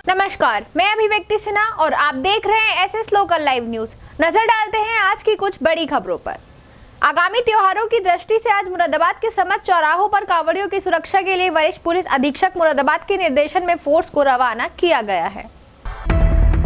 नमस्कार, मैं अभिव्यक्ति सिन्हा और आप देख रहे हैं एसएस लोकल लाइव न्यूज। नजर डालते हैं आज की कुछ बड़ी खबरों पर। आगामी त्योहारों की दृष्टि से आज मुरादाबाद के समस्त चौराहों पर कांवड़ियों की सुरक्षा के लिए वरिष्ठ पुलिस अधीक्षक मुरादाबाद के निर्देशन में फोर्स को रवाना किया गया है।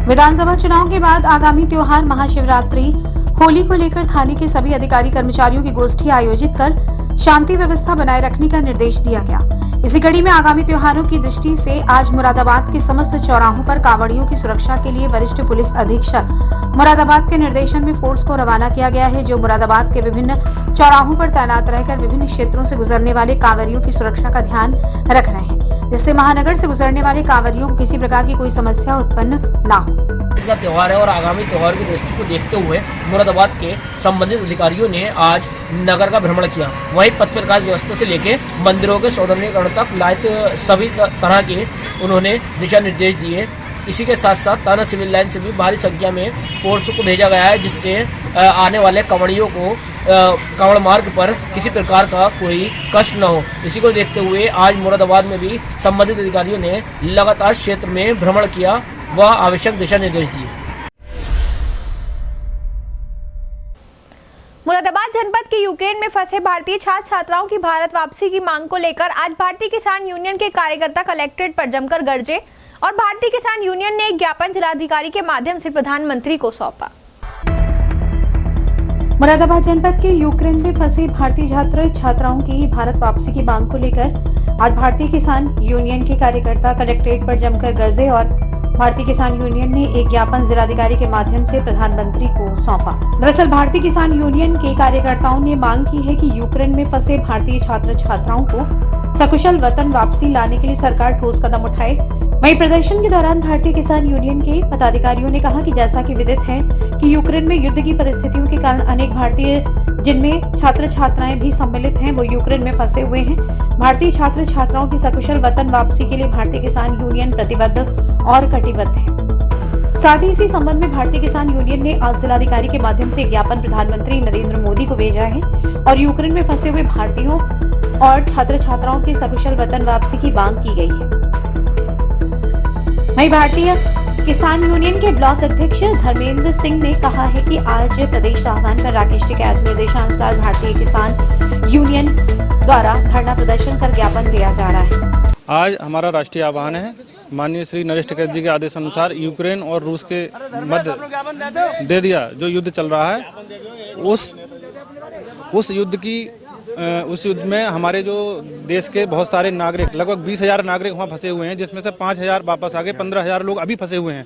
विधानसभा चुनाव के बाद आगामी त्योहार महाशिवरात्रि होली को लेकर थाने के सभी अधिकारी कर्मचारियों की गोष्ठी आयोजित कर शांति व्यवस्था बनाए रखने का निर्देश दिया गया। इसी कड़ी में आगामी त्योहारों की दृष्टि से आज मुरादाबाद के समस्त चौराहों पर कांवड़ियों की सुरक्षा के लिए वरिष्ठ पुलिस अधीक्षक मुरादाबाद के निर्देशन में फोर्स को रवाना किया गया है, जो मुरादाबाद के विभिन्न चौराहों पर तैनात रहकर विभिन्न क्षेत्रों से गुजरने वाले कांवड़ियों की सुरक्षा का ध्यान रख रहे हैं, जिससे महानगर से गुजरने वाले कांवड़ियों को किसी प्रकार की कोई समस्या उत्पन्न न हो। का त्योहार है और आगामी त्योहार की दृष्टि को देखते हुए मुरादाबाद के संबंधित अधिकारियों ने आज नगर का भ्रमण किया। वहीं पथ प्रकाश व्यवस्था से लेके मंदिरों के सौंदर्यीकरण तक लाइट सभी तरह के उन्होंने दिशा निर्देश दिए। इसी के साथ साथ थाना सिविल लाइन से भी भारी संख्या में फोर्स को भेजा गया है, जिससे आने वाले कांवड़ियों को कांवड़ मार्ग पर किसी प्रकार का कोई कष्ट न हो। इसी को देखते हुए आज मुरादाबाद में भी संबंधित अधिकारियों ने लगातार क्षेत्र में भ्रमण किया व आवश्यक दिशा निर्देश दिए। मुरादाबाद जनपद के यूक्रेन में फंसे भारतीय छात्र छात्राओं की भारत वापसी की मांग को लेकर आज भारतीय किसान यूनियन के कार्यकर्ता कलेक्ट्रेट पर जमकर गरजे और भारतीय किसान यूनियन ने एक ज्ञापन जिलाधिकारी के माध्यम से प्रधानमंत्री को सौंपा। मुरादाबाद जनपद के यूक्रेन में फंसे भारतीय छात्र छात्राओं की भारत वापसी की मांग को लेकर आज भारतीय किसान यूनियन के कार्यकर्ता कलेक्ट्रेट पर जमकर गरजे और भारतीय किसान यूनियन ने एक ज्ञापन जिलाधिकारी के माध्यम से प्रधानमंत्री को सौंपा। दरअसल भारतीय किसान यूनियन के कार्यकर्ताओं ने मांग की है कि यूक्रेन में फंसे भारतीय छात्र छात्राओं को सकुशल वतन वापसी लाने के लिए सरकार ठोस कदम उठाए। वहीं प्रदर्शन के दौरान भारतीय किसान यूनियन के पदाधिकारियों ने कहा कि जैसा कि विदित है कि यूक्रेन में युद्ध की परिस्थितियों के कारण अनेक भारतीय, जिनमें छात्र छात्राएं भी सम्मिलित हैं, वो यूक्रेन में फंसे हुए हैं। भारतीय छात्र छात्राओं की सकुशल वतन वापसी के लिए भारतीय किसान यूनियन प्रतिबद्ध और कटिबद्ध है। साथ ही इसी संबंध में भारतीय किसान यूनियन ने आज जिलाधिकारी के माध्यम से ज्ञापन प्रधानमंत्री नरेंद्र मोदी को भेजा है और यूक्रेन में फंसे हुए भारतीयों और छात्र छात्राओं की सकुशल वतन वापसी की मांग की गई है। वहीं भारतीय किसान यूनियन के ब्लॉक अध्यक्ष धर्मेंद्र सिंह ने कहा है कि आज प्रदेश आह्वान पर राकेश टिकैत निर्देशानुसार भारतीय किसान यूनियन द्वारा धरना प्रदर्शन कर ज्ञापन दिया जा रहा है। आज हमारा राष्ट्रीय आह्वान है, माननीय श्री नरेश टिकैत जी के आदेश अनुसार यूक्रेन और रूस के मध्य दे दिया जो युद्ध चल रहा है, उस युद्ध में हमारे जो देश के बहुत सारे नागरिक, लगभग 20,000 नागरिक वहाँ फंसे हुए हैं, जिसमें से 5,000 वापस आ गए, 15,000 लोग अभी फंसे हुए हैं।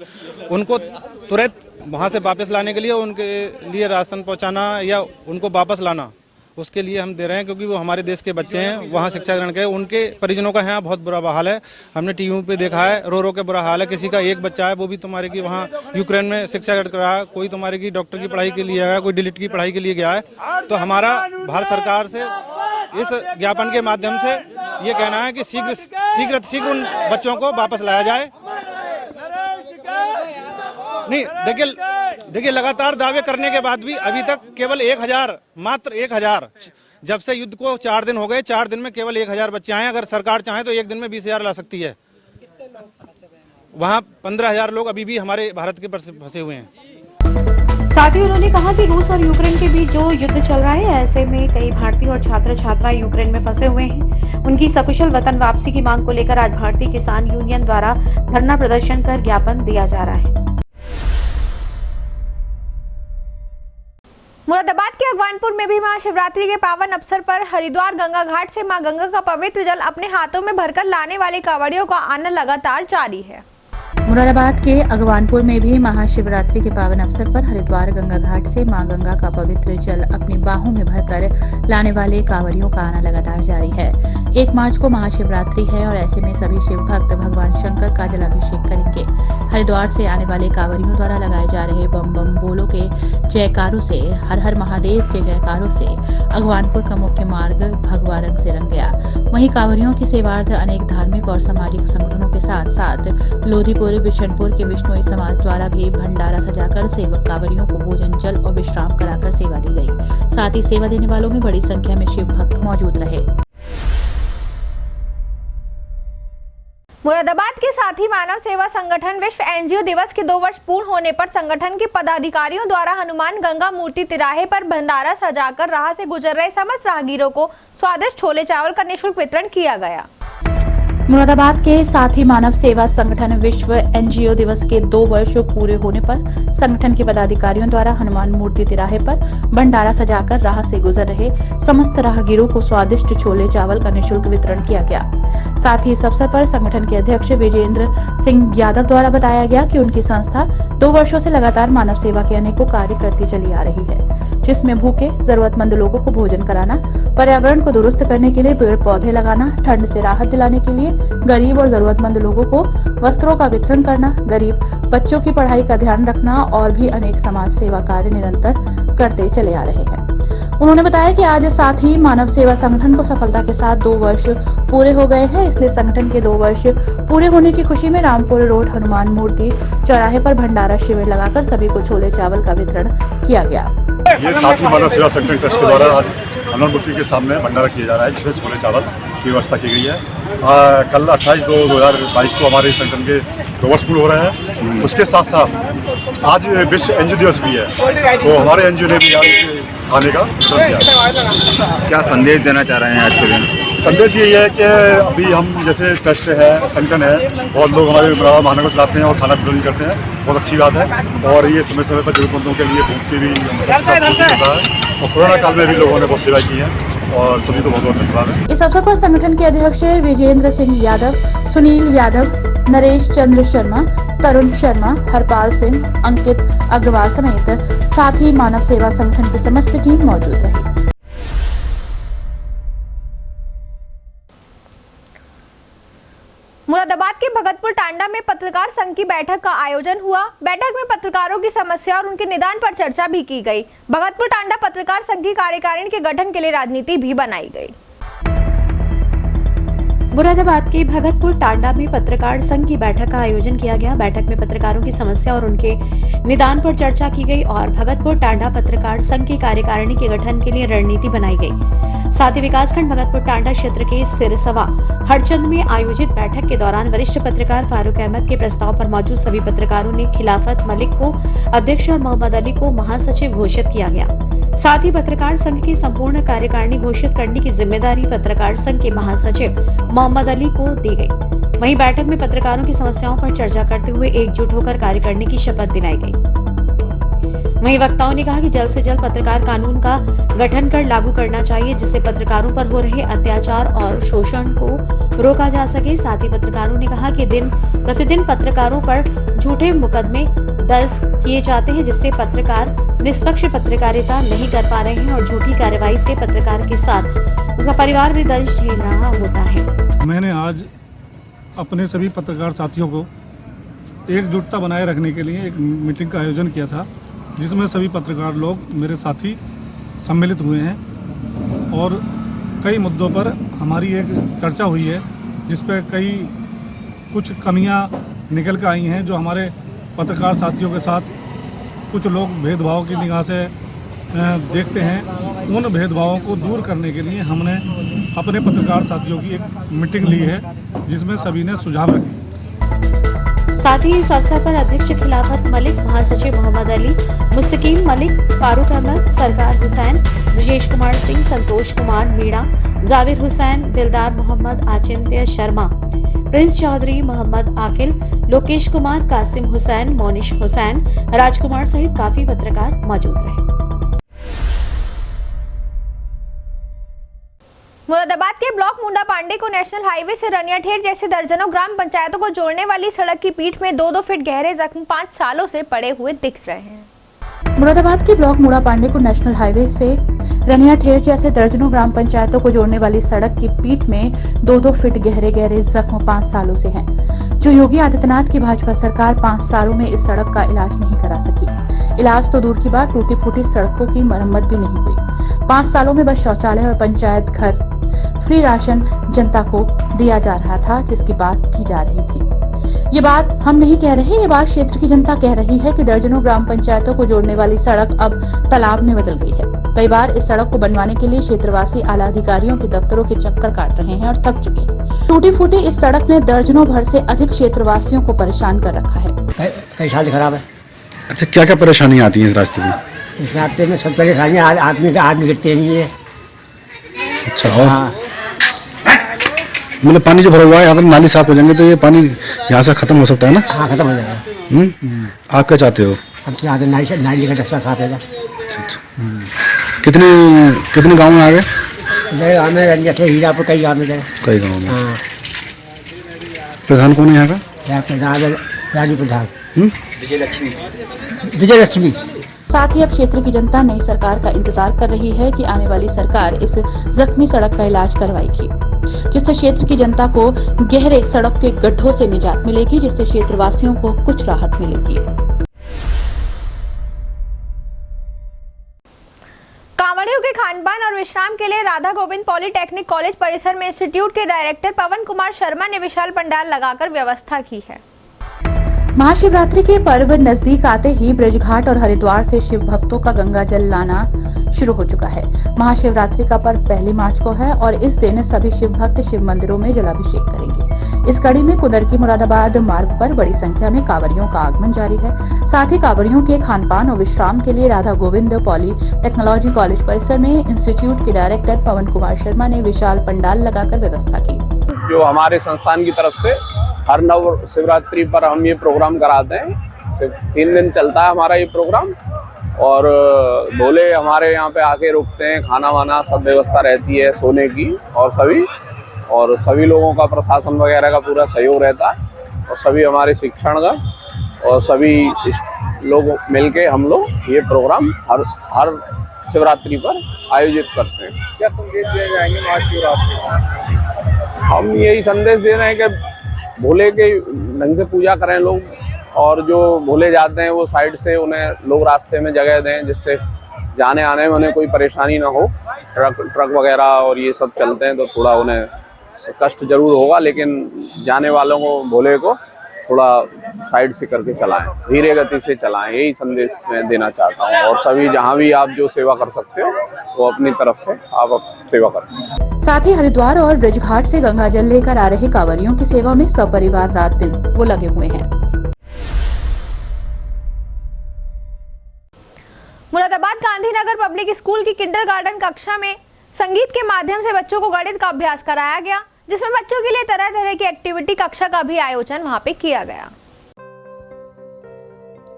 उनको तुरंत वहाँ से वापस लाने के लिए, उनके लिए राशन पहुँचाना या उनको वापस लाना, उसके लिए हम दे रहे हैं, क्योंकि वो हमारे देश के बच्चे हैं, वहाँ शिक्षा ग्रहण के। उनके परिजनों का यहाँ बहुत बुरा हाल है, हमने टीवी पे देखा है, रो रो के बुरा हाल है। किसी का एक बच्चा है, वो भी तुम्हारे की वहाँ यूक्रेन में शिक्षा ग्रहण कर रहा है, कोई तुम्हारे की डॉक्टर की पढ़ाई के लिए गया, कोई डिलीट की पढ़ाई के लिए गया है। तो हमारा भारत सरकार से इस ज्ञापन के माध्यम से ये कहना है कि शीघ्र उन बच्चों को वापस लाया जाए। नहीं, देखिए लगातार दावे करने के बाद भी अभी तक केवल 1,000, मात्र 1,000, जब से युद्ध को 4 दिन हो गए, 4 दिन में केवल 1,000 बच्चे आए। अगर सरकार चाहे तो एक दिन में 20,000 ला सकती है। वहाँ 15,000 लोग अभी भी हमारे भारत के फंसे हुए हैं। साथ ही उन्होंने कहा कि रूस और यूक्रेन के बीच जो युद्ध चल रहा है, ऐसे में कई भारतीय और छात्र छात्राएं यूक्रेन में फंसे हुए हैं। उनकी सकुशल वतन वापसी की मांग को लेकर आज भारतीय किसान यूनियन द्वारा धरना प्रदर्शन कर ज्ञापन दिया जा रहा है। मुरादाबाद के अगवानपुर में भी महाशिवरात्रि के पावन अवसर पर हरिद्वार गंगा घाट से मां गंगा का पवित्र जल अपने हाथों में भरकर लाने वाले कांवड़ियों का आना लगातार जारी है। मुरादाबाद के अगवानपुर में भी महाशिवरात्रि के पावन अवसर पर हरिद्वार गंगा घाट से मां गंगा का पवित्र जल अपनी बाहों में भरकर लाने वाले कांवड़ियों का आना लगातार जारी है। 1 मार्च को महाशिवरात्रि है और ऐसे में सभी शिव भक्त भगवान शंकर का जलाभिषेक करेंगे। हरिद्वार से आने वाले कांवड़ियों द्वारा लगाए जा रहे बम बम बोलों के जयकारों से, हर हर महादेव के जयकारों से अगवानपुर का मुख्य मार्ग भगवा रंग से रंग गया। वहीं कांवड़ियों की सेवार्थ अनेक धार्मिक और सामाजिक संगठनों के साथ साथ लोधीपुर बिशनपुर के बिश्नोई समाज द्वारा भी भंडारा सजाकर सेवक कांवड़ियों को भोजन, जल और विश्राम कराकर सेवा दी गई। साथ ही सेवा देने वालों में बड़ी संख्या में शिव भक्त मौजूद रहे। मुरादाबाद के साथी मानव सेवा संगठन विश्व एनजीओ दिवस के 2 वर्ष पूर्ण होने पर संगठन के पदाधिकारियों द्वारा हनुमान गंगा मूर्ति तिराहे पर भंडारा सजाकर राह से गुजर रहे समस्त राहगीरों को स्वादिष्ट छोले चावल का निःशुल्क वितरण किया गया। मुरादाबाद के साथी मानव सेवा संगठन विश्व एनजीओ दिवस के 2 वर्ष पूरे होने पर संगठन के पदाधिकारियों द्वारा हनुमान मूर्ति तिराहे पर भंडारा सजाकर राह से गुजर रहे समस्त राहगीरों को स्वादिष्ट छोले चावल का निःशुल्क वितरण किया गया। साथ ही इस अवसर पर संगठन के अध्यक्ष विजेंद्र सिंह यादव द्वारा बताया गया कि उनकी संस्था 2 वर्षों से लगातार मानव सेवा के अनेकों कार्य करती चली आ रही है, जिसमें भूखे जरूरतमंद लोगों को भोजन कराना, पर्यावरण को दुरुस्त करने के लिए पेड़ पौधे लगाना, ठंड से राहत दिलाने के लिए गरीब और जरूरतमंद लोगों को वस्त्रों का वितरण करना, गरीब बच्चों की पढ़ाई का ध्यान रखना और भी अनेक समाज सेवा कार्य निरंतर करते चले आ रहे हैं। उन्होंने बताया कि आज साथ ही मानव सेवा संगठन को सफलता के साथ 2 वर्ष पूरे हो गए हैं, इसलिए संगठन के 2 वर्ष पूरे होने की खुशी में रामपुर रोड हनुमान मूर्ति चौराहे पर भंडारा शिविर लगाकर सभी को छोले चावल का वितरण किया गया। ये साथी मानव सेवा संगठन ट्रस्ट के द्वारा आज हनुमान मूर्ति के सामने भंडारा किया जा रहा है, जिसमें छोले चावल की व्यवस्था की गई है। कल 28/2/2022 को हमारे संगठन के 2 वर्ष पूर्ण हो रहे हैं। उसके साथ साथ आज विश्व एनजीओ दिवस भी है, तो हमारे एनजीओ ने भी आज खाने का किया। क्या संदेश देना चाह रहे हैं आज के दिन? संदेश यही है कि अभी हम जैसे ट्रस्ट है, संगठन है, बहुत लोग हमारे महानगर चलाते हैं और खाना वितरण करते हैं, बहुत अच्छी बात है। और ये समय समय पर जरूरतमंदों के लिए भूख की भी होता है, और कोरोना काल में भी लोगों ने बहुत सेवा की है और सभी को बहुत बहुत धन्यवाद है। इस अवसर पर संगठन के अध्यक्ष विजेंद्र सिंह यादव, सुनील यादव, नरेश चंद्र शर्मा, तरुण शर्मा, हरपाल सिंह, अंकित अग्रवाल समेत साथी मानव सेवा संगठन की समस्त टीम मौजूद रही। मुरादाबाद के भगतपुर टांडा में पत्रकार संघ की बैठक का आयोजन हुआ। बैठक में पत्रकारों की समस्या और उनके निदान पर चर्चा भी की गई। भगतपुर टांडा पत्रकार संघ की कार्यकारिणी के गठन के लिए राजनीति भी बनाई गई। मुरादाबाद के भगतपुर टांडा में पत्रकार संघ की बैठक का आयोजन किया गया। बैठक में पत्रकारों की समस्या और उनके निदान पर चर्चा की गई और भगतपुर टांडा पत्रकार संघ की कार्यकारिणी के गठन के लिए रणनीति बनाई गई। साथ ही विकासखंड भगतपुर टांडा क्षेत्र के सिरसवा हरचंद में आयोजित बैठक के दौरान वरिष्ठ पत्रकार फारूक अहमद के प्रस्ताव पर मौजूद सभी पत्रकारों ने खिलाफत मलिक को अध्यक्ष और मोहम्मद अली को महासचिव घोषित किया गया। साथ ही पत्रकार संघ की संपूर्ण कार्यकारिणी घोषित करने की जिम्मेदारी पत्रकार संघ के महासचिव मोहम्मद अली को दी गई। वहीं बैठक में पत्रकारों की समस्याओं पर चर्चा करते हुए एकजुट होकर कार्य करने की शपथ दिलाई गई। वहीं वक्ताओं ने कहा कि जल्द से जल्द पत्रकार कानून का गठन कर लागू करना चाहिए, जिससे पत्रकारों पर हो रहे अत्याचार और शोषण को रोका जा सके। साथ ही पत्रकारों ने कहा कि दिन प्रतिदिन पत्रकारों पर झूठे मुकदमे दर्ज किए जाते हैं, जिससे पत्रकार निष्पक्ष पत्रकारिता नहीं कर पा रहे हैं और झूठी कार्रवाई से पत्रकार के साथ उसका परिवार भी दर्द झेल रहा होता है। मैंने आज अपने सभी पत्रकार साथियों को एकजुटता बनाए रखने के लिए एक मीटिंग का आयोजन किया था, जिसमें सभी पत्रकार लोग मेरे साथी सम्मिलित हुए हैं और कई मुद्दों पर हमारी एक चर्चा हुई है, जिस पर कई कुछ कमियां निकल कर आई हैं, जो हमारे पत्रकार साथियों के साथ कुछ लोग भेदभाव की निगाह से देखते हैं। उन भेदभावों को दूर करने के लिए हमने अपने पत्रकार साथियों की एक मीटिंग ली है, जिसमें सभी ने सुझाव रखे। साथ ही इस अवसर पर अध्यक्ष खिलाफत मलिक, महासचिव मोहम्मद अली, मुस्तकीम मलिक, फारूक अहमद, सरकार हुसैन, ब्रजेश कुमार सिंह, संतोष कुमार मीणा, जाविर हुसैन, दिलदार मोहम्मद, आचिंत्य शर्मा, प्रिंस चौधरी, मोहम्मद आकिल, लोकेश कुमार, कासिम हुसैन, मोनिश हुसैन, राजकुमार सहित काफी पत्रकार मौजूद रहे। मुरादाबाद के ब्लॉक मुंडा पांडे को नेशनल हाईवे से रनियाठेर जैसे दर्जनों ग्राम पंचायतों को जोड़ने वाली सड़क की पीठ में 2-2 फीट गहरे जख्म 5 सालों से पड़े हुए दिख रहे हैं। मुरादाबाद के ब्लॉक मुंडा पांडे को नेशनल हाईवे से रनियाठेर जैसे दर्जनों ग्राम पंचायतों को जोड़ने वाली सड़क की पीठ में 2-2 फीट गहरे गहरे जख्म 5 सालों से हैं, जो योगी आदित्यनाथ की भाजपा सरकार 5 सालों में इस सड़क का इलाज नहीं करा सकी। इलाज तो दूर की बात, टूटी फूटी सड़कों की मरम्मत भी नहीं हुई। 5 सालों में बस शौचालय और पंचायत घर, फ्री राशन जनता को दिया जा रहा था, जिसकी बात की जा रही थी। ये बात हम नहीं कह रहे, ये बात क्षेत्र की जनता कह रही है कि दर्जनों ग्राम पंचायतों को जोड़ने वाली सड़क अब तालाब में बदल गई है। कई बार इस सड़क को बनवाने के लिए क्षेत्रवासी आला अधिकारियों के दफ्तरों के चक्कर काट रहे हैं और थक चुके हैं। टूटी फूटी इस सड़क ने दर्जनों भर से अधिक क्षेत्रवासियों को परेशान कर रखा है। कई साल से खराब है। अच्छा, क्या क्या परेशानियाँ आती हैं इस रास्ते में? इस रास्ते में सब परेशानियाँ आदमी गिरते नहीं है। अच्छा, और हाँ, मतलब पानी जो भरा हुआ है, अगर नाली साफ हो जाएंगे तो ये पानी यहाँ से खत्म हो सकता है ना? हाँ खत्म हो जाएगा। आप क्या चाहते हो? हम चाहते नाली का रक्षा साफ हो जाए। अच्छा, कितने गाँव में आ गए? हमें जैसे हीरापुर कई गाँव में गए। कई गाँव में। हाँ, प्रधान कौन है यहाँ का? यहाँ प्रधान राजू प्रधान, विजय विजय लक्ष्मी। साथ ही अब क्षेत्र की जनता नई सरकार का इंतजार कर रही है कि आने वाली सरकार इस जख्मी सड़क का इलाज करवाएगी, जिससे क्षेत्र की जनता को गहरे सड़क के गड्ढों से निजात मिलेगी, जिससे क्षेत्रवासियों को कुछ राहत मिलेगी। कांवड़ियों के खानपान और विश्राम के लिए राधा गोविंद पॉलिटेक्निक कॉलेज परिसर में इंस्टीट्यूट के डायरेक्टर पवन कुमार शर्मा ने विशाल पंडाल लगाकर व्यवस्था की है। महाशिवरात्रि के पर्व नजदीक आते ही ब्रजघाट और हरिद्वार से शिव भक्तों का गंगा जल लाना शुरू हो चुका है। महाशिवरात्रि का पर्व 1 मार्च को है और इस दिन सभी शिव भक्त शिव मंदिरों में जलाभिषेक करेंगे। इस कड़ी में कुदरकी मुरादाबाद मार्ग पर बड़ी संख्या में कांवड़ियों का आगमन जारी है। साथ ही कांवड़ियों के खानपान और विश्राम के लिए Radha Govind poly technology college परिसर में इंस्टीट्यूट के डायरेक्टर पवन कुमार शर्मा ने विशाल पंडाल लगाकर व्यवस्था की। जो हमारे संस्थान की तरफ से हर नव शिवरात्रि पर हम ये प्रोग्राम कराते हैं। सिर्फ 3 दिन चलता है हमारा ये प्रोग्राम और भोले हमारे यहाँ पे आके रुकते हैं, खाना वाना सब व्यवस्था रहती है सोने की और सभी लोगों का प्रशासन वगैरह का पूरा सहयोग रहता है और सभी हमारे शिक्षणगण और सभी लोग मिलके हम लोग ये प्रोग्राम हर शिवरात्रि पर आयोजित करते हैं। क्या संदेश दिए जाएंगे महाशिवरात्रि? हम यही संदेश दे रहे हैं कि भोले के ढंग से पूजा करें लोग और जो भोले जाते हैं वो साइड से उन्हें लोग रास्ते में जगह दें, जिससे जाने आने में उन्हें कोई परेशानी ना हो। ट्रक वगैरह और ये सब चलते हैं तो थोड़ा उन्हें कष्ट जरूर होगा, लेकिन जाने वालों को भोले को थोड़ा साइड से करके चलाएं, धीरे गति से चलाएं, यही संदेश मैं देना चाहता हूं। और सभी जहां भी आप जो सेवा कर सकते हो वो अपनी तरफ से आप सेवा करें। साथ ही हरिद्वार और ब्रजघाट से गंगा जल लेकर आ रहे कांवड़ियों की सेवा में सपरिवार रात दिन वो लगे हुए हैं। मुरादाबाद गांधीनगर पब्लिक स्कूल की किंडरगार्टन कक्षा में संगीत के माध्यम से बच्चों को गणित का अभ्यास कराया गया, जिसमें बच्चों के लिए तरह तरह की एक्टिविटी कक्षा का भी आयोजन वहां पे किया गया।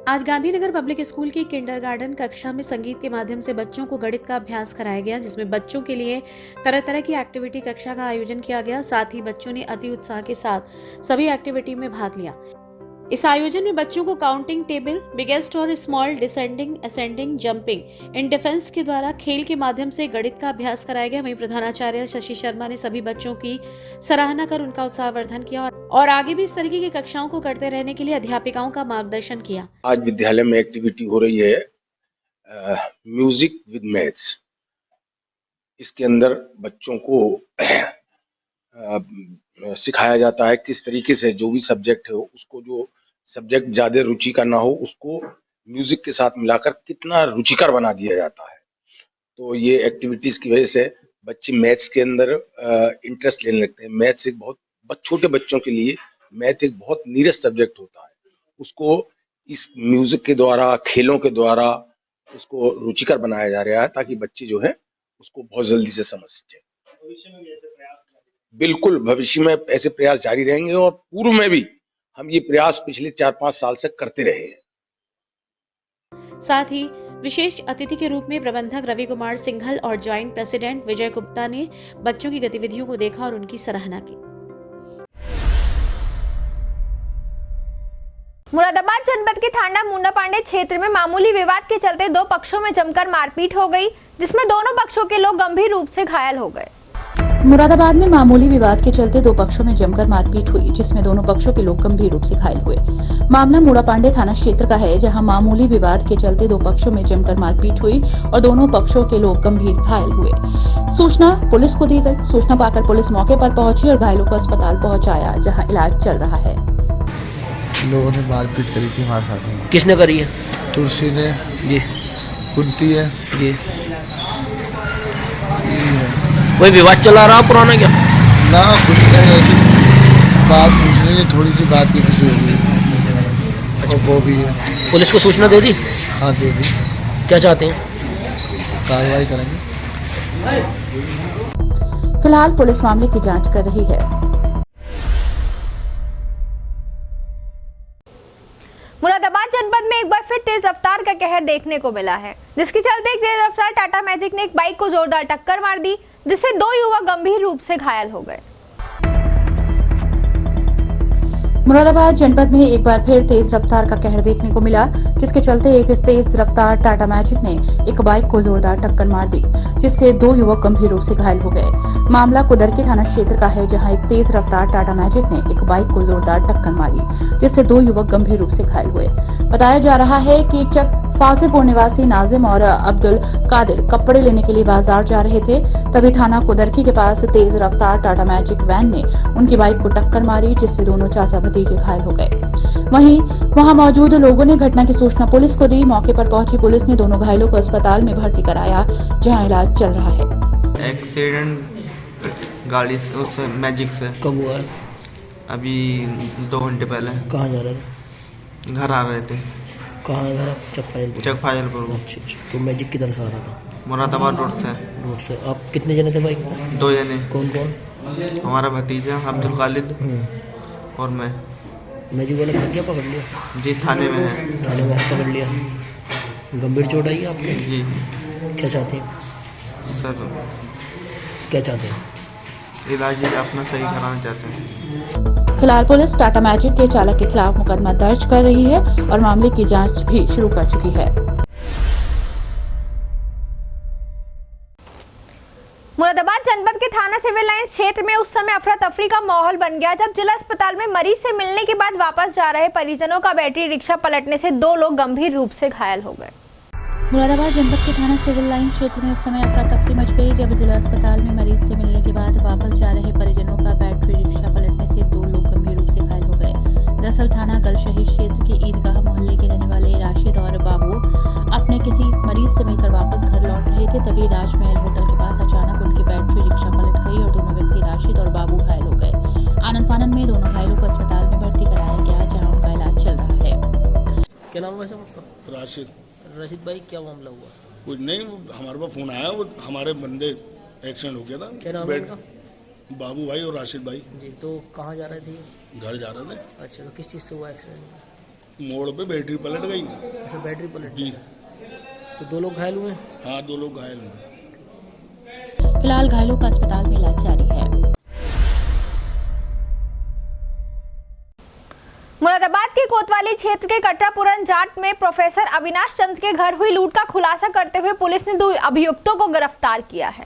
आज गांधीनगर पब्लिक स्कूल की किंडरगार्टन कक्षा में संगीत के माध्यम से बच्चों को गणित का अभ्यास कराया गया, जिसमें बच्चों के लिए तरह तरह की एक्टिविटी कक्षा का आयोजन किया गया। साथ ही बच्चों ने अति उत्साह के साथ सभी एक्टिविटी में भाग लिया। इस आयोजन में बच्चों को काउंटिंग टेबल, बिगेस्ट और small, descending, ascending, jumping in defence के द्वारा खेल के माध्यम से गणित का अभ्यास कराया गया। वहीं प्रधानाचार्य शशि शर्मा ने सभी बच्चों की सराहना कर उनका उत्साहवर्धन किया और आगे भी इस तरीके की कक्षाओं को करते रहने के लिए अध्यापिकाओं का मार्गदर्शन किया। आज विद्यालय में एक्टिविटी हो रही है म्यूजिक विद मैथ्स। इसके अंदर बच्चों को सिखाया जाता है किस तरीके से जो भी सब्जेक्ट है उसको, जो सब्जेक्ट ज्यादा रुचि का ना हो उसको म्यूजिक के साथ मिलाकर कितना रुचिकर बना दिया जाता है। तो ये एक्टिविटीज की वजह से बच्चे मैथ्स के अंदर इंटरेस्ट लेने लगते हैं। मैथ्स एक बहुत छोटे बच्चों के लिए मैथ एक बहुत नीरस सब्जेक्ट होता है, उसको इस म्यूजिक के द्वारा, खेलों के द्वारा उसको रुचिकर बनाया जा रहा है ताकि बच्चे जो है उसको बहुत जल्दी से समझ सके। बिल्कुल भविष्य में ऐसे प्रयास जारी रहेंगे और पूर्व में भी हम ये प्रयास पिछले 4-5 साल से करते रहे हैं। साथ ही विशेष अतिथि के रूप में प्रबंधक रवि कुमार सिंघल और ज्वाइंट प्रेसिडेंट विजय गुप्ता ने बच्चों की गतिविधियों को देखा और उनकी सराहना की। मुरादाबाद जनपद के थाना मुन्ना पांडे क्षेत्र में मामूली विवाद के चलते 2 पक्षों में जमकर मारपीट हो गई, जिसमें दोनों पक्षों के लोग गंभीर रूप से घायल हो गए। मुरादाबाद में मामूली विवाद के चलते 2 पक्षों में जमकर मारपीट हुई, जिसमें दोनों पक्षों के लोग गंभीर रूप से घायल हुए। मामला मुड़ा पांडे थाना क्षेत्र का है, जहां मामूली विवाद के चलते 2 पक्षों में जमकर मारपीट हुई और दोनों पक्षों के लोग गंभीर घायल हुए। सूचना पुलिस को दी गई। सूचना पाकर पुलिस मौके पर पहुंची और घायलों को अस्पताल पहुंचाया, जहां इलाज चल रहा है। लोगों ने मारपीट करी थी हमारे साथ में। किसने करी है? तुलसी ने जी, कुंती है जी। है। कोई विवाद चला रहा पुराना क्या? ना कुछ नहीं, ऐसी बात पूछनी है, थोड़ी सी बात की खुशी होगी। अच्छा वो भी है। पुलिस को सूचना दे दी? हाँ दे दी। क्या चाहते हैं? कार्रवाई करेंगे। फिलहाल पुलिस मामले की जांच कर रही है। मुरादाबाद जनपद में एक बार फिर तेज रफ्तार का कहर देखने को मिला है, जिसके चलते एक तेज रफ्तार टाटा मैजिक ने एक बाइक को जोरदार टक्कर मार दी, जिससे 2 युवक गंभीर रूप से घायल हो गए। मुरादाबाद जनपद में एक बार फिर तेज रफ्तार का कहर देखने को मिला, जिसके चलते एक तेज रफ्तार टाटा मैजिक ने एक बाइक को जोरदार टक्कर मार दी, जिससे 2 युवक गंभीर रूप से घायल हो गए। मामला कुदरकी थाना क्षेत्र का है, जहां एक तेज रफ्तार टाटा मैजिक ने एक बाइक को जोरदार टक्कर मारी, जिससे 2 युवक गंभीर रूप से घायल हुए। बताया जा रहा है कि चक फाजिलपुर निवासी नाजिम और अब्दुल कादिर कपड़े लेने के लिए बाजार जा रहे थे, तभी थाना कुदरकी के पास तेज रफ्तार टाटा मैजिक वैन ने उनकी बाइक को टक्कर मारी, जिससे दोनों चाचा भतीजे घायल हो गए। वहीं वहां मौजूद लोगों ने घटना की सूचना पुलिस को दी। मौके पर पहुंची पुलिस ने दोनों घायलों को अस्पताल में भर्ती कराया, जहां इलाज चल रहा है। एक्सीडेंट गाड़ी से, उस मैजिक से। कब हुआ है? अभी 2 घंटे पहले। कहाँ जा रहे थे? घर आ रहे थे। कहाँ है घर? चक फाजिलपुर। अच्छा। तो मैजिक किधर से आ रहा था? मुरादाबाद रोड से। आप कितने जने थे बाइक में? 2 जने। कौन कौन? हमारा भतीजा अब्दुल खालिद और मैं। मैजिक वाला भाग गया, पकड़ लिया? जी थाने में है। थाने में पकड़ लिया। गंभीर चोट आई है आपके? जी। क्या चाहते हैं सर? क्या चाहते हैं? इलाज अपना सही कराना चाहते हैं। फिलहाल पुलिस टाटा मैजिक के चालक के खिलाफ मुकदमा दर्ज कर रही है और मामले की जांच भी शुरू कर चुकी है। मुरादाबाद जनपद के थाना सिविल लाइंस क्षेत्र में उस समय अफरा तफरी का माहौल बन गया, जब जिला अस्पताल में मरीज से मिलने के बाद वापस जा रहे परिजनों का बैटरी रिक्शा पलटने से 2 लोग गंभीर रूप से घायल हो गए। मुरादाबाद जनपद के थाना सिविल लाइन क्षेत्र में उस समय अफरा तफरी मच गई, जब जिला अस्पताल में मरीज से मिलने के बाद वापस जा रहे परिजनों का बैटरी रिक्शा पलटने से 2 लोग गंभीर रूप से घायल हो गए। दरअसल थाना गलशहीद क्षेत्र के ईदगाह मोहल्ले के रहने वाले राशिद और बाबू अपने किसी मरीज से मिलकर वापस घर लौट रहे थे, तभी राजमहल होटल के पास अचानक उनकी बैटरी रिक्शा पलट गई और दोनों व्यक्ति राशिद और बाबू घायल हो गए। आनन फानन में दोनों घायलों को अस्पताल में भर्ती कराया गया, जहाँ उनका इलाज चल रहा है। क्या नाम है आपका? राशिद भाई, क्या मामला हुआ? कुछ नहीं, हमारे पास फोन आया, वो हमारे बंदे एक्सीडेंट हो गया था। क्या नाम है इनका? बाबू भाई और राशिद भाई। जी। तो कहाँ जा रहे थे? घर जा रहे थे। अच्छा। तो किस चीज़ से हुआ एक्सीडेंट? मोड़ पे बैटरी पलट गई। अच्छा, बैटरी पलट जी। तो 2 लोग घायल हुए? हाँ 2 लोग घायल हुए। फिलहाल घायलों का अस्पताल में इलाज जारी है। मुरादाबाद के कोतवाली क्षेत्र के कटरापुरन जाट में प्रोफेसर अविनाश चंद्र के घर हुई लूट का खुलासा करते हुए पुलिस ने 2 अभियुक्तों को गिरफ्तार किया है।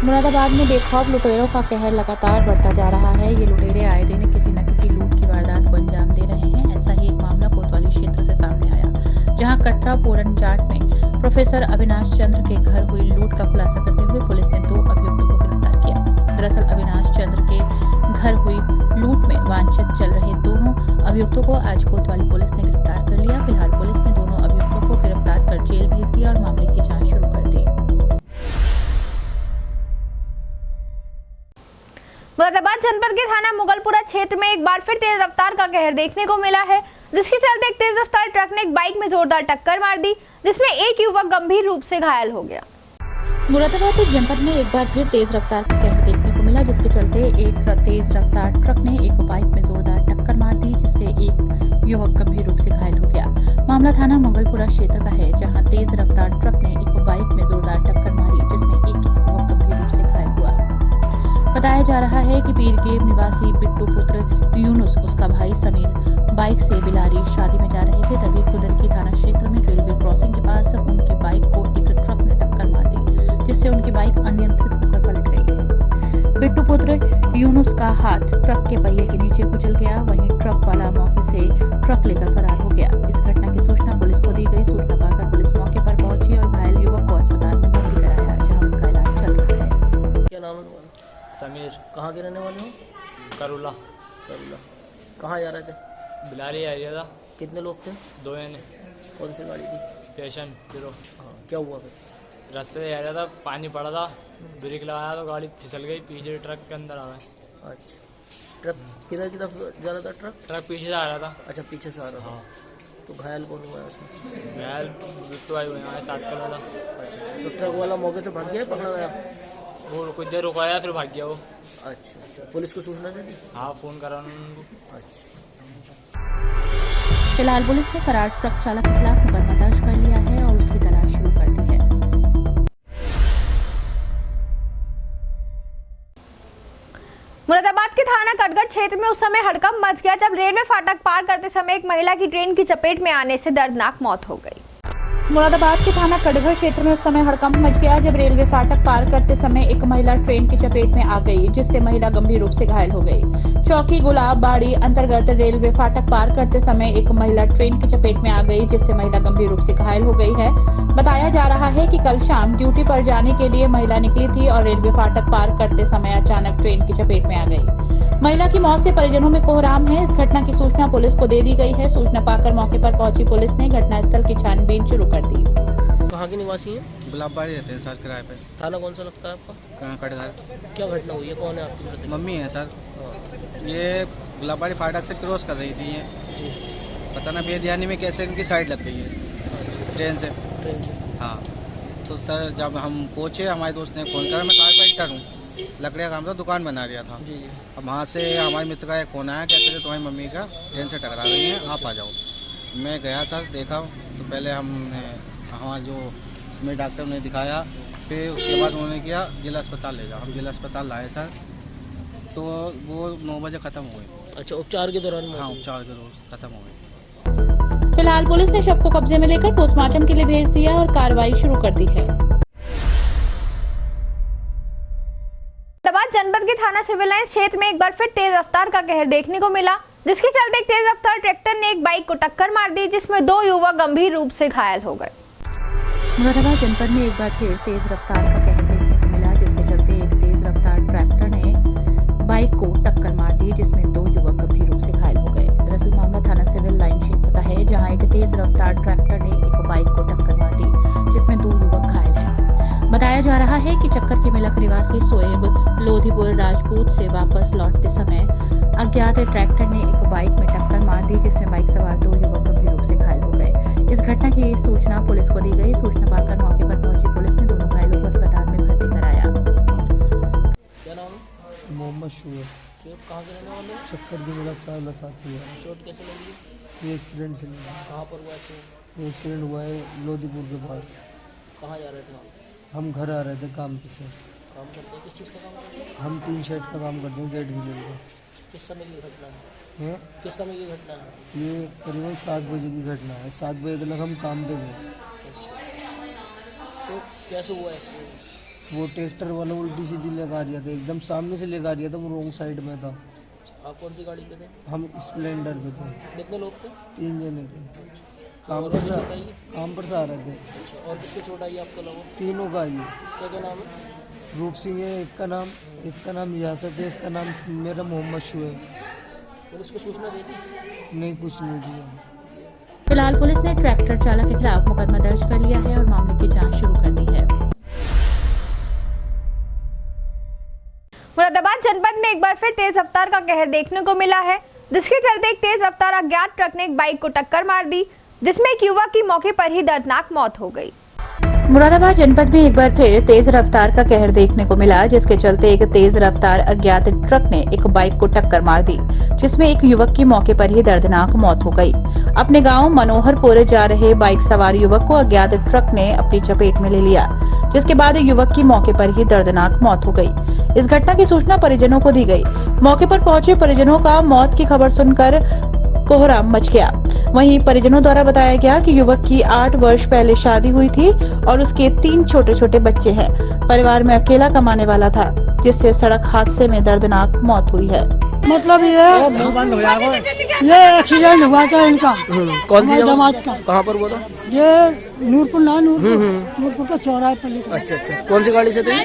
मुरादाबाद में बेखौफ लुटेरों का कहर लगातार बढ़ता जा रहा है। ये लुटेरे आए दिन किसी न किसी लूट की वारदात को अंजाम दे रहे हैं। ऐसा ही एक मामला कोतवाली क्षेत्र से सामने आया, जहां कटरापुरन जाट में प्रोफेसर अविनाश चंद्र के घर हुई लूट का खुलासा करते हुए पुलिस ने 2 अभियुक्तों को गिरफ्तार किया। दरअसल अविनाश चंद्र के घर हुई लूट में वांछित चल रहे दोनों अभियुक्तों को आज कोतवाली पुलिस ने गिरफ्तार कर लिया। फिलहाल पुलिस ने दोनों अभियुक्तों को गिरफ्तार कर जेल भेज दिया और मामले की जांच शुरू कर दी। मुरादाबाद जनपद के थाना मुगलपुरा क्षेत्र में एक बार फिर तेज रफ्तार का कहर देखने को मिला है, जिसके चलते एक तेज रफ्तार ट्रक ने एक बाइक में जोरदार टक्कर मार दी, जिसमें एक युवक गंभीर रूप से घायल हो गया। मुरादाबाद जनपद में एक बार फिर तेज रफ्तार का कहर देखने को मिला, जिसके चलते एक तेज रफ्तार ट्रक ने एक बाइक में जोरदार टक्कर मार दी, जिससे एक युवक गंभीर रूप से घायल हो गया। मामला थाना मुगलपुरा क्षेत्र का है, जहां तेज रफ्तार ट्रक ने एक बाइक में जोरदार टक्कर मारी, जिसमें एक युवक गंभीर रूप से घायल हुआ। बताया जा रहा है कि पीरगेव निवासी बिट्टू पुत्र यूनुस, उसका भाई समीर बाइक से बिलारी शादी में जा रहे थे, तभी कुदरकी थाना क्षेत्र में रेलवे क्रॉसिंग के पास उनकी बाइक को एक ट्रक ने टक्कर मार दी, जिससे उनकी बाइक अनियंत्रित होकर पलट गई। बिट्टू पुत्र यूनुस का हाथ ट्रक के पहिए के नीचे कुचल गया, वहीं ट्रक वाला मौके से ट्रक लेकर फरार हो गया। इस घटना की सूचना पुलिस को दी गई। सूचना पाकर पुलिस मौके पर पहुंची और घायल युवक को अस्पताल में भर्ती कराया, जहां उसका इलाज चल रहा है। क्या नाम है तुम्हारा? समीर। कहाँ के रहने वाले हो? करुला। कहाँ जा रहे थे? बिलारी एरिया था। कितने लोग थे? 2 जने। कौन सी गाड़ी थी? Passion hero. हाँ, क्या हुआ फिर? रास्ते से आ रहा था, पानी पड़ा था, ब्रेक लगाया तो गाड़ी फिसल गई, पीछे ट्रक के अंदर आ गए। अच्छा, ट्रक किधर की तरफ जा रहा था? ट्रक पीछे से आ रहा था। अच्छा, पीछे से आ रहा था। तो घायल कौन हुआ है उसमें? घायल बिट्टू आई हुए हैं, 7 का था। तो ट्रक वाला मौके से भाग गया, पकड़ा गया? वो कुछ देर रुकाया, फिर भाग गया वो। अच्छा, पुलिस को सूचना दे दी? हाँ, फ़ोन करा उनको। अच्छा। फिलहाल पुलिस ने फरार ट्रक चालक के खिलाफ मुकदमा दर्ज कर लिया है और उसकी तलाश शुरू कर दी है। मुरादाबाद के थाना कटगढ़ क्षेत्र में उस समय हड़कंप मच गया जब रेलवे फाटक पार करते समय एक महिला की ट्रेन की चपेट में आने से दर्दनाक मौत हो गई। मुरादाबाद के थाना कटघर क्षेत्र में उस समय हड़कंप मच गया जब रेलवे फाटक पार करते समय एक महिला ट्रेन की चपेट में आ गई, जिससे महिला गंभीर रूप से घायल हो गई। चौकी गुलाब बाड़ी अंतर्गत रेलवे फाटक पार करते समय एक महिला ट्रेन की चपेट में आ गई, जिससे महिला गंभीर रूप से घायल हो गई है। बताया जा रहा है कि कल शाम ड्यूटी पर जाने के लिए महिला निकली थी और रेलवे फाटक पार करते समय अचानक ट्रेन की चपेट में आ गई। महिला की मौत से परिजनों में कोहराम है। इस घटना की सूचना पुलिस को दे दी गई है। सूचना पाकर मौके पर पहुंची पुलिस ने घटनास्थल की छानबीन शुरू कर दी। कहाँ के निवासी हैं? गुलाबबाड़ी रहते हैं सर, किराए पे। थाना कौन सा लगता है आपका? कटघर। क्या घटना हुई है? कौन है आपकी मृतक? मम्मी है सर। ये गुलाबबाड़ी फाटक से क्रॉस कर रही थी ये, पता ना बेध्यानी में कैसे इनकी साइड लग गई है ट्रेन से। हाँ, तो सर जब हम पहुँचे हमारे दोस्त ने फ़ोन करा, मैं कारपेंटर हूँ, लकड़ी का काम था, दुकान बना रहा था। अब वहाँ से हमारे मित्र का एक फ़ोन आया, कहते थे तुम्हारी मम्मी का ट्रेन से टकरा रही है, आप आ जाओ। मैं गया सर, देखा तो पहले हमने हमारे जो इसमें डॉक्टर ने दिखाया, फिर उसके बाद उन्होंने किया जिला अस्पताल ले जाओ। हम जिला अस्पताल लाए सर, तो वो 9 बजे ख़त्म हुए। अच्छा, उपचार के दौरान? हाँ, उपचार के दौरान ख़त्म हुए। फिलहाल पुलिस ने शव को कब्जे में लेकर पोस्टमार्टम के लिए भेज दिया और कार्रवाई शुरू कर दी है। मुरादाबाद जनपद के थाना सिविल लाइंस क्षेत्र में एक बार फिर तेज रफ्तार का कहर देखने को मिला, जिसके चलते एक तेज रफ्तार ट्रैक्टर ने एक बाइक को टक्कर मार दी, जिसमें 2 युवक गंभीर रूप से घायल हो गए। मुरादाबाद जनपद में एक बार फिर तेज रफ्तार का कहर देखने को मिला, जिसके चलते एक तेज रफ्तार ट्रैक्टर ने बाइक को टक्कर मार दी, जिसमें 2 युवक गंभीर रूप से घायल हो गए। दरअसल मामला थाना सिविल लाइन क्षेत्र का है, जहां एक तेज रफ्तार ट्रैक्टर ने एक बाइक को टक्कर मार दी, जिसमें 2 युवक घायल हैं। बताया जा रहा है कि चक्कर के मिलक निवासी सोएब लोधीपुर राजपूत से वापस लौटते समय अज्ञात ट्रैक्टर ने एक बाइक में टक्कर मार दी, जिसमें बाइक सवार 2 युवक गंभीर रूप से घायल हो गए। इस घटना की सूचना पुलिस को दी गई। सूचना पाकर मौके पर पहुंची पुलिस ने दोनों घायलों को अस्पताल में भर्ती कराया। क्या नाम है? मोहम्मद शुएब। कहाँ के रहने वाले? चक्कर की मिलक साल साथ हुआ। चोट कैसे लगी? ये एक्सीडेंट से लगा। कहाँ पर हुआ एक्सीडेंट? एक्सीडेंट हुआ है लोधीपुर के पास। कहाँ जा रहे थे हम घर आ रहे थे काम से। काम करते हैं? किस चीज़ का काम करते हैं? हम टीन शेड का काम करते हैं, गेट भी लेकर। किस समय की घटना है? किस समय की घटना है? ये करीबन 7 बजे की घटना है। 7 बजे तक हम काम पे गए। तो कैसे हुआ एक्सीडेंट? वो ट्रैक्टर वाला उल्टी सीधी लगा दिया था, एकदम सामने से लगा दिया था, वो रॉन्ग साइड में था। आप कौन सी गाड़ी पे थे? हम स्प्लेंडर पे थे। कितने लोग थे? 3 जने थे। काम पर से आ रहे थे। अच्छा, और किसकी चोट आई आपको लोगों? तीनों का आई है। क्या क्या नाम है? रूप सिंह है एक का नाम यासत है, एक का नाम मेरा मोहम्मद शुएब। पुलिस को सूचना दे दी? नहीं, कुछ नहीं दिया। फिलहाल पुलिस ने ट्रैक्टर चालक के खिलाफ मुकदमा दर्ज कर लिया है और मामले की जांच शुरू कर दी है। मुरादाबाद जनपद में एक बार फिर तेज रफ्तार का कहर देखने को मिला है, जिसके चलते एक तेज रफ्तार अज्ञात ट्रक ने एक बाइक को टक्कर मार दी, जिसमें एक युवक की मौके पर ही दर्दनाक मौत हो गई। मुरादाबाद जनपद में एक बार फिर तेज रफ्तार का कहर देखने को मिला, जिसके चलते एक तेज रफ्तार अज्ञात ट्रक ने एक बाइक को टक्कर मार दी, जिसमें एक युवक की मौके पर ही दर्दनाक मौत हो गई। अपने गांव मनोहरपुर जा रहे बाइक सवार युवक को अज्ञात ट्रक ने अपनी चपेट में ले लिया, जिसके बाद युवक की मौके पर ही दर्दनाक मौत हो गई। इस घटना की सूचना परिजनों को दी गई। मौके पर पहुंचे परिजनों का मौत की खबर सुनकर कोहराम मच गया। वहीं परिजनों द्वारा बताया गया कि युवक की 8 वर्ष पहले शादी हुई थी और उसके 3 छोटे छोटे बच्चे हैं। परिवार में अकेला कमाने वाला था, जिससे सड़क हादसे में दर्दनाक मौत हुई है। मतलब ये एक्सीडेंट हुआ था इनका। कौन सी दामाद का? कहाँ पर हुआ था? ये नूरपुर नूरपुर का चौराहे पर। अच्छा, कौन सी गाड़ी से थे?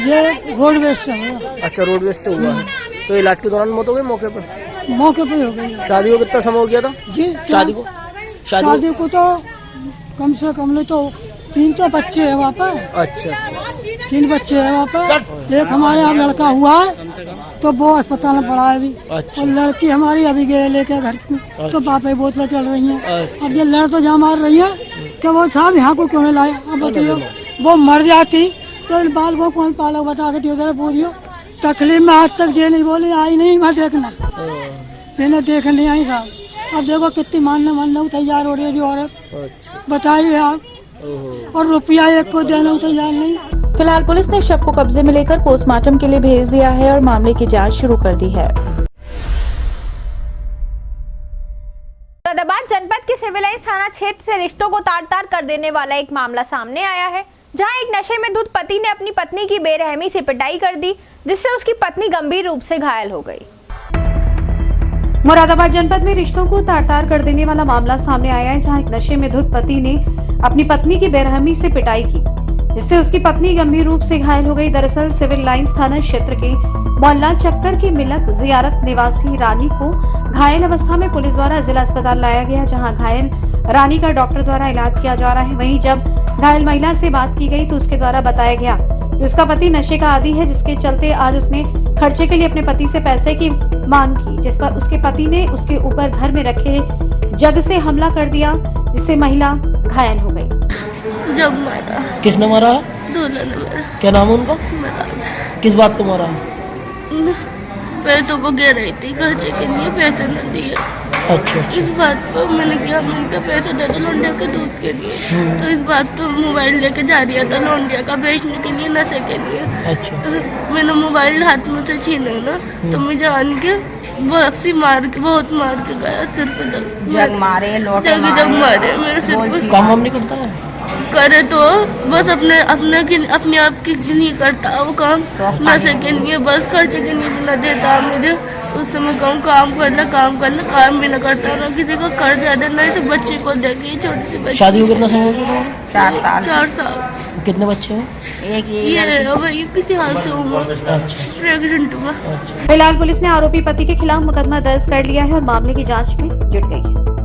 ये रोडवेज से हुआ। अच्छा, रोडवेज से हुआ है। तो इलाज के दौरान मौत हो गई मौके पर? मौके पे हो गई। शादी को कितना समय हो गया था? जी, शादी को तो कम से कम नहीं तो तीन तो बच्चे हैं वहाँ पर। अच्छा अच्छा। 3 बच्चे हैं वहाँ पर। एक हमारे यहाँ लड़का हुआ है तो वो अस्पताल में पड़ा है अभी। अच्छा। और लड़की हमारी अभी गए लेके घर में तो पापा बोतलें चल रही हैं। अब ये लड़ तो जहाँ मार रही है कि वो साहब यहाँ को क्यों नहीं लाए। अब बताइए वो मर जाती तो इन बाल को कौन पाला बता के दियो पूरी तकलीफ में आज तक ये नहीं बोली आई नहीं मैं देखना इन्हें देखने नहीं आई साहब। अब देखो कितनी मानने तैयार हो रही है जो औरत बताइए आप। और रुपया एक को देना तैयार नहीं। फिलहाल पुलिस ने शव को कब्जे में लेकर पोस्टमार्टम के लिए भेज दिया है और मामले की जांच शुरू कर दी है। मुरादाबाद जनपद के सिविल लाइंस थाना क्षेत्र से रिश्तों को तार तार कर देने वाला एक मामला सामने आया है, जहां एक नशे में धुत पति ने अपनी पत्नी की बेरहमी से पिटाई कर दी, जिससे उसकी पत्नी गंभीर रूप से घायल हो गई। मुरादाबाद जनपद में रिश्तों को तार तार कर देने वाला मामला सामने आया है, जहां एक नशे में धुत पति ने अपनी पत्नी की बेरहमी से पिटाई की, जिससे उसकी पत्नी गंभीर रूप से घायल हो गई। दरअसल सिविल लाइंस थाना क्षेत्र के मोहल्ला चक्कर की मिलक जियारत निवासी रानी को घायल अवस्था में पुलिस द्वारा जिला अस्पताल लाया गया, जहां घायल रानी का डॉक्टर द्वारा इलाज किया जा रहा है। वहीं जब घायल महिला से बात की गई तो उसके द्वारा बताया गया कि उसका पति नशे का आदी है, जिसके चलते आज उसने खर्चे के लिए अपने पति से पैसे की मांग की, जिस पर उसके पति ने उसके ऊपर घर में रखे जग से हमला कर दिया, जिससे महिला घायल हो गई। जब मारा। किसने मारा? दूल्हे ने मारा। क्या नाम है उनका? किस बात पे मारा? पैसों को गिर रही थी, खर्चे के लिए पैसे न दिए। अच्छा। इस बात पर मैंने किया, मैंने पैसे दे दो लौंडिया के दूध के लिए। तो इस बात पर मोबाइल लेके जा रहा था लौंडिया का बेचने के लिए, नशे के लिए। अच्छा। तो मैंने मोबाइल हाथ में से छीना ना, तो मैं जान के बहुत मार के गया सिर पे जग मारे मेरे सिर पे। काम वाम नहीं करता है? करे तो बस अपने आप की नहीं करता वो काम, नशे के लिए बस खर्चे के लिए न देता मुझे। उस समय कहूँ काम करना काम भी न करता, ना किसी को कर जाता, नहीं तो बच्चे को देगी छोटी सी बच्ची। शादी को कितना समय हो गया? 4 साल। कितने बच्चे हैं? ये किसी हाल से हुआ प्रेग्नेंट हुआ। फिलहाल पुलिस ने आरोपी पति के खिलाफ मुकदमा दर्ज कर लिया है और मामले की जांच में जुट गई है।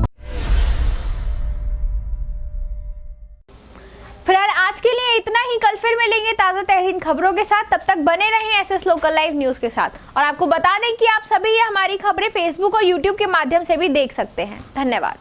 फिलहाल आज के लिए इतना ही। कल फिर मिलेंगे ताजा तरीन खबरों के साथ। तब तक बने रहें एसएस लोकल लाइव न्यूज के साथ। और आपको बता दें कि आप सभी ये हमारी खबरें फेसबुक और यूट्यूब के माध्यम से भी देख सकते हैं। धन्यवाद।